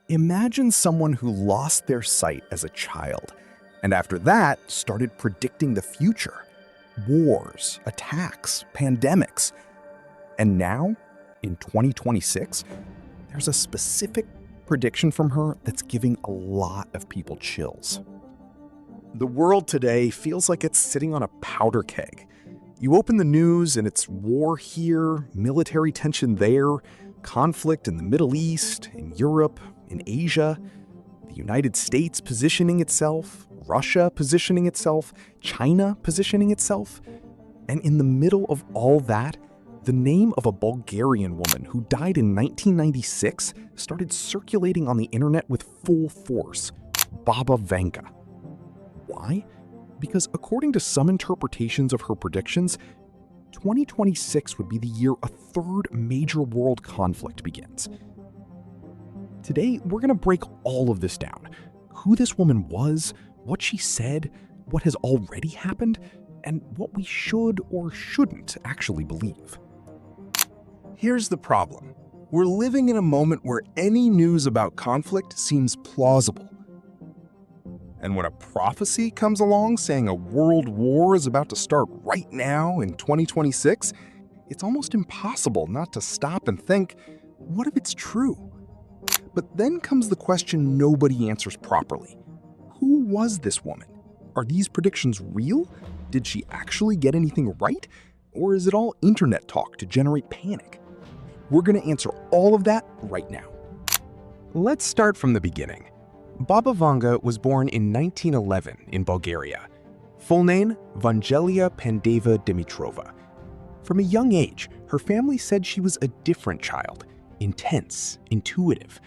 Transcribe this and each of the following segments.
Imagine someone who lost their sight as a child, and after that started predicting the future. Wars, attacks, pandemics. And now, in 2026, there's a specific prediction from her that's giving a lot of people chills. The world today feels like it's sitting on a powder keg. You open the news and it's war here, military tension there, conflict in the Middle East, in Europe, in Asia, the United States positioning itself, Russia positioning itself, China positioning itself. And in the middle of all that, the name of a Bulgarian woman who died in 1996 started circulating on the internet with full force: Babavanga. Why? Because according to some interpretations of her predictions, 2026 would be the year a third major world conflict begins. Today, we're going to break all of this down: who this woman was, what she said, what has already happened, and what we should or shouldn't actually believe. Here's the problem. We're living in a moment where any news about conflict seems plausible. And when a prophecy comes along saying a world war is about to start right now in 2026, it's almost impossible not to stop and think, what if it's true? But then comes the question nobody answers properly. Who was this woman? Are these predictions real? Did she actually get anything right? Or is it all internet talk to generate panic? We're going to answer all of that right now. Let's start from the beginning. Babavanga was born in 1911 in Bulgaria. Full name, Vangelia Pandeva Dimitrova. From a young age, her family said she was a different child, intense, intuitive.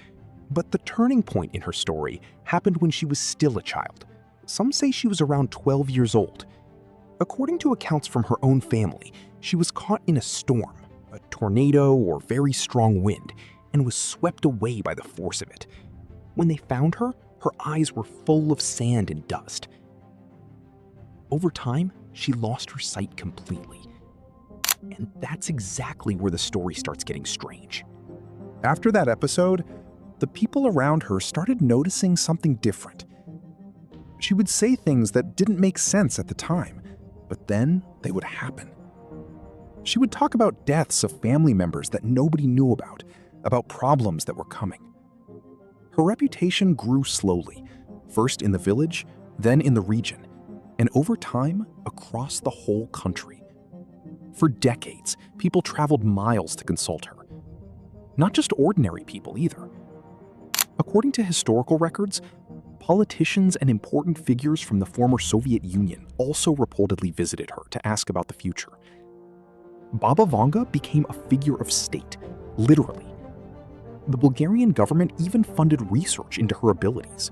But the turning point in her story happened when she was still a child. Some say she was around 12 years old. According to accounts from her own family, she was caught in a storm, a tornado or very strong wind, and was swept away by the force of it. When they found her, her eyes were full of sand and dust. Over time, she lost her sight completely. And that's exactly where the story starts getting strange. After that episode, the people around her started noticing something different. She would say things that didn't make sense at the time, but then they would happen. She would talk about deaths of family members that nobody knew about problems that were coming. Her reputation grew slowly, first in the village, then in the region, and over time, across the whole country. For decades, people traveled miles to consult her. Not just ordinary people either. According to historical records, politicians and important figures from the former Soviet Union also reportedly visited her to ask about the future. Babavanga became a figure of state, literally. The Bulgarian government even funded research into her abilities.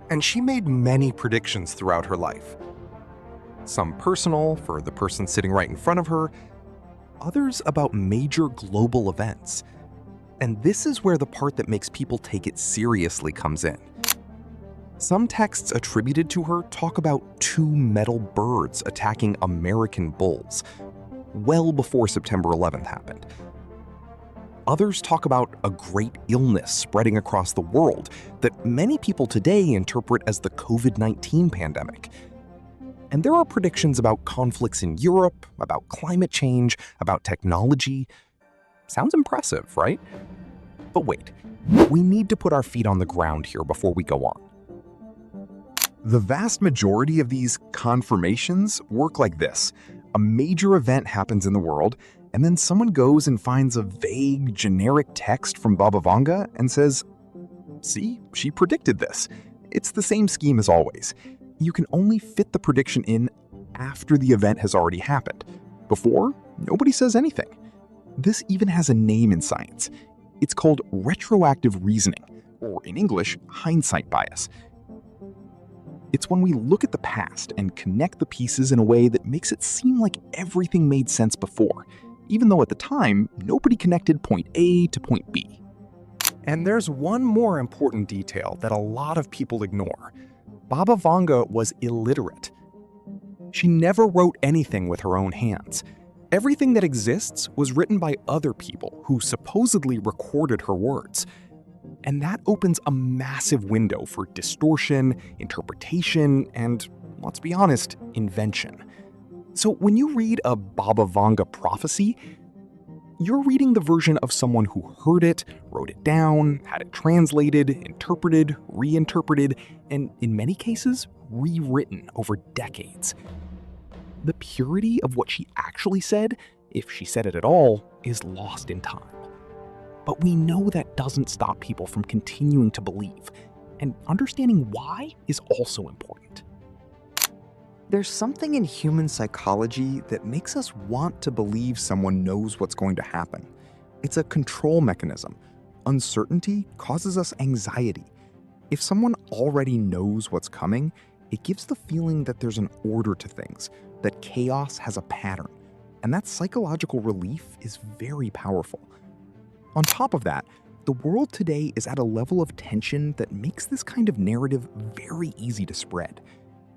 And she made many predictions throughout her life. Some personal, for the person sitting right in front of her, others about major global events. And this is where the part that makes people take it seriously comes in. Some texts attributed to her talk about 2 metal birds attacking American bulls, well before September 11th happened. Others talk about a great illness spreading across the world that many people today interpret as the COVID-19 pandemic. And there are predictions about conflicts in Europe, about climate change, about technology. Sounds impressive, right? But wait, we need to put our feet on the ground here before we go on. The vast majority of these confirmations work like this. A major event happens in the world, and then someone goes and finds a vague, generic text from Babavanga and says, "See, she predicted this." It's the same scheme as always. You can only fit the prediction in after the event has already happened. Before, nobody says anything. This even has a name in science. It's called retroactive reasoning, or in English, hindsight bias. It's when we look at the past and connect the pieces in a way that makes it seem like everything made sense before, even though at the time, nobody connected point A to point B. And there's one more important detail that a lot of people ignore. Babavanga was illiterate. She never wrote anything with her own hands. Everything that exists was written by other people who supposedly recorded her words. And that opens a massive window for distortion, interpretation, and, let's be honest, invention. So when you read a Babavanga prophecy, you're reading the version of someone who heard it, wrote it down, had it translated, interpreted, reinterpreted, and in many cases, rewritten over decades. The purity of what she actually said, if she said it at all, is lost in time. But we know that doesn't stop people from continuing to believe, and understanding why is also important. There's something in human psychology that makes us want to believe someone knows what's going to happen. It's a control mechanism. Uncertainty causes us anxiety. If someone already knows what's coming, it gives the feeling that there's an order to things, that chaos has a pattern, and that psychological relief is very powerful. On top of that, the world today is at a level of tension that makes this kind of narrative very easy to spread.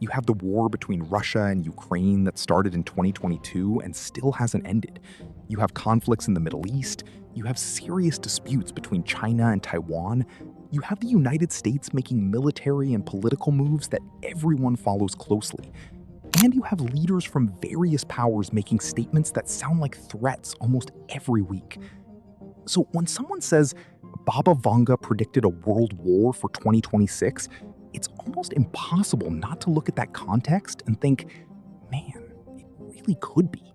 You have the war between Russia and Ukraine that started in 2022 and still hasn't ended. You have conflicts in the Middle East. You have serious disputes between China and Taiwan. You have the United States making military and political moves that everyone follows closely. And you have leaders from various powers making statements that sound like threats almost every week. So when someone says Babavanga predicted a world war for 2026, it's almost impossible not to look at that context and think, man, it really could be.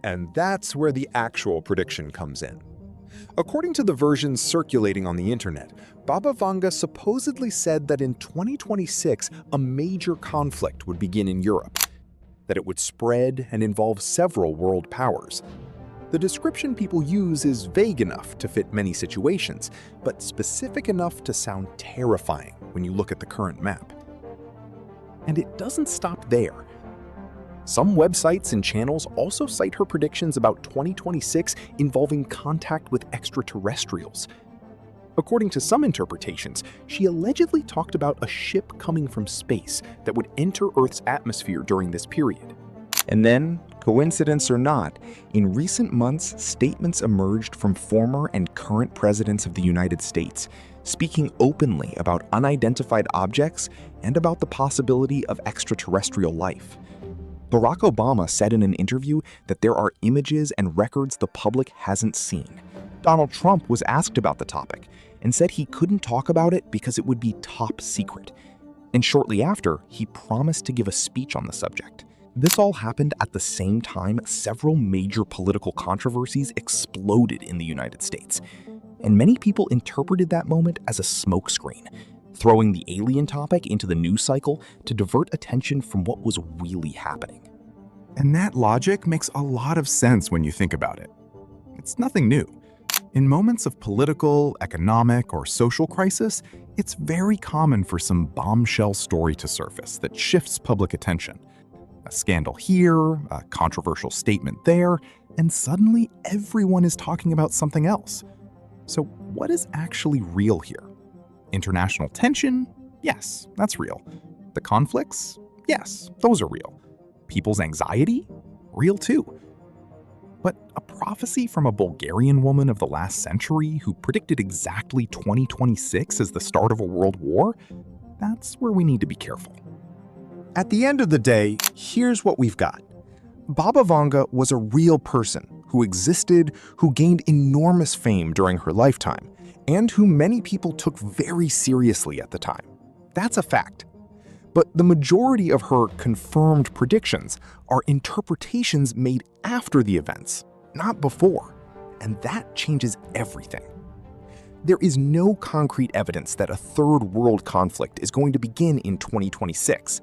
And that's where the actual prediction comes in. According to the versions circulating on the internet, Babavanga supposedly said that in 2026, a major conflict would begin in Europe, that it would spread and involve several world powers. The description people use is vague enough to fit many situations, but specific enough to sound terrifying when you look at the current map. And it doesn't stop there. Some websites and channels also cite her predictions about 2026 involving contact with extraterrestrials. According to some interpretations, she allegedly talked about a ship coming from space that would enter Earth's atmosphere during this period. And then, coincidence or not, in recent months, statements emerged from former and current presidents of the United States, speaking openly about unidentified objects and about the possibility of extraterrestrial life. Barack Obama said in an interview that there are images and records the public hasn't seen. Donald Trump was asked about the topic and said he couldn't talk about it because it would be top secret. And shortly after, he promised to give a speech on the subject. This all happened at the same time several major political controversies exploded in the United States. And many people interpreted that moment as a smokescreen, throwing the alien topic into the news cycle to divert attention from what was really happening. And that logic makes a lot of sense when you think about it. It's nothing new. In moments of political, economic, or social crisis, it's very common for some bombshell story to surface that shifts public attention. A scandal here, a controversial statement there, and suddenly everyone is talking about something else. So what is actually real here? International tension? Yes, that's real. The conflicts? Yes, those are real. People's anxiety? Real too. But a prophecy from a Bulgarian woman of the last century who predicted exactly 2026 as the start of a world war? That's where we need to be careful. At the end of the day, here's what we've got. Babavanga was a real person who existed, who gained enormous fame during her lifetime, and who many people took very seriously at the time. That's a fact. But the majority of her confirmed predictions are interpretations made after the events, not before, and that changes everything. There is no concrete evidence that a third world conflict is going to begin in 2026.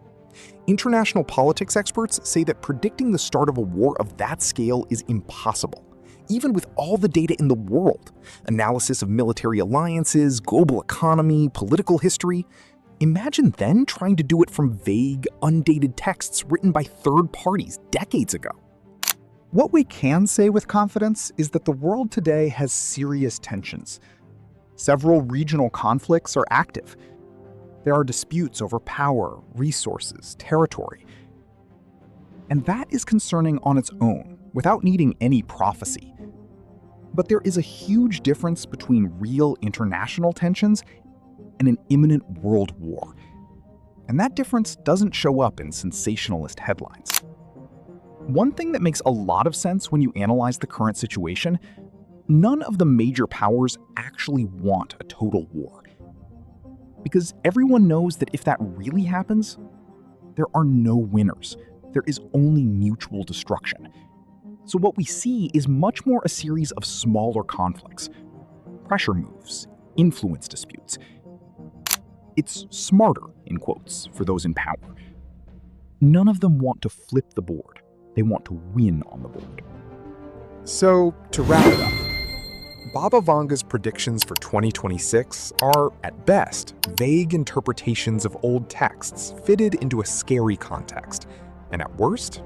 International politics experts say that predicting the start of a war of that scale is impossible, even with all the data in the world, analysis of military alliances, global economy, political history. Imagine then trying to do it from vague, undated texts written by third parties decades ago. What we can say with confidence is that the world today has serious tensions. Several regional conflicts are active. There are disputes over power, resources, territory. And that is concerning on its own, without needing any prophecy. But there is a huge difference between real international tensions and an imminent world war. And that difference doesn't show up in sensationalist headlines. One thing that makes a lot of sense when you analyze the current situation, none of the major powers actually want a total war. Because everyone knows that if that really happens, there are no winners. There is only mutual destruction. So what we see is much more a series of smaller conflicts, pressure moves, influence disputes. It's smarter, in quotes, for those in power. None of them want to flip the board. They want to win on the board. So, to wrap it up, Babavanga's predictions for 2026 are, at best, vague interpretations of old texts fitted into a scary context, and at worst,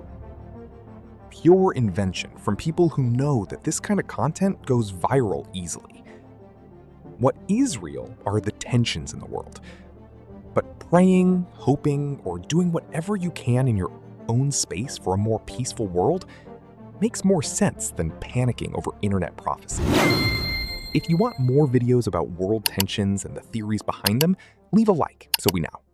pure invention from people who know that this kind of content goes viral easily. What is real are the tensions in the world. But praying, hoping, or doing whatever you can in your own space for a more peaceful world makes more sense than panicking over internet prophecy. If you want more videos about world tensions and the theories behind them, leave a like so we know.